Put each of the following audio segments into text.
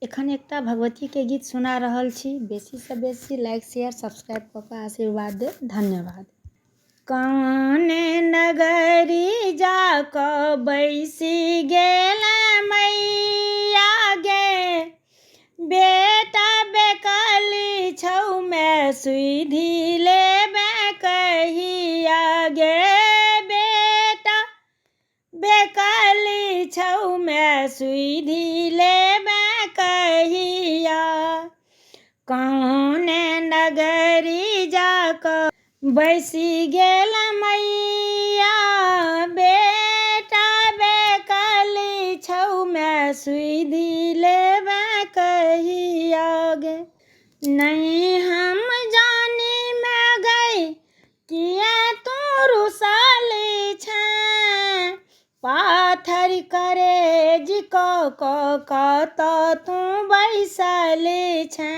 एखन एकटा भगवती के गीत सुना रहल छी। बेसी से बेसी लाइक शेयर सब्सक्राइब कऽ के आशीर्वाद देब। धन्यवाद। कौन नगरी जाकऽ बैसी गेल मैया गे, बेटा बेकली छौ में सुधि लेबे कहिया गे, बेटा बेकली छौ में सुधि लेबे कहिया। कौन नगरी जाकऽ बैसी गेल मैया, बेटा बेकली छौ में सुधि लेबे कहिया गे। नहीं हम जानी मैं गई किया तू रुसाली छे, पाथर करे जिको कत तू बैसली छे।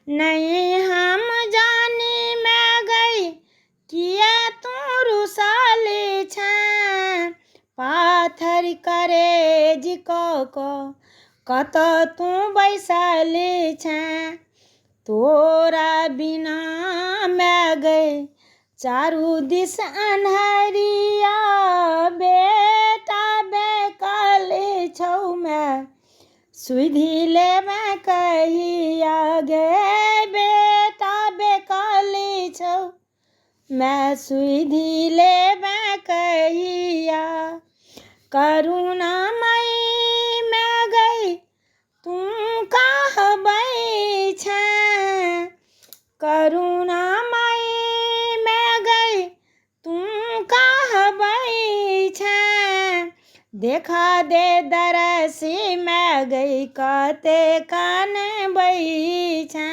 नहीं हम जानी मैं गई किया तू रुसाली छे, पाथर करे जिको कत तू बैसली छे। तोरा बिना मैं गई चारू दिस अन्हरिया, बेटा बेकली छौ में सुधि लेबे कहिया गे, बेटा बेकली छौ में सुधि लेबे कहिया। करुणामयी मैं गई तू कहबै छे, करुणामयी मैं गई तू कहबै छे। देखा दे दरसी मैं गई कते कानबै छे।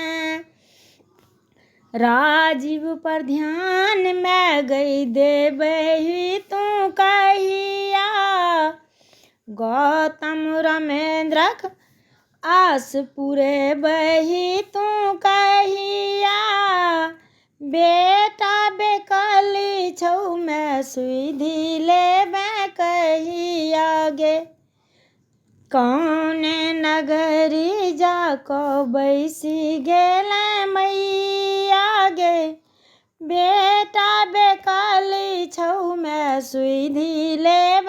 राजीव पर ध्यान मैं गई देबही तू कहिया, गौतम रमेंद्रक आस पुरेबही तू कहिया। बेटा बेकली छौ में सुधि लेबे कहिया गे। कौन नगरी जाकऽ बैसी गेल मैया गे, बेटा बेकली छौ में सुधि लेबे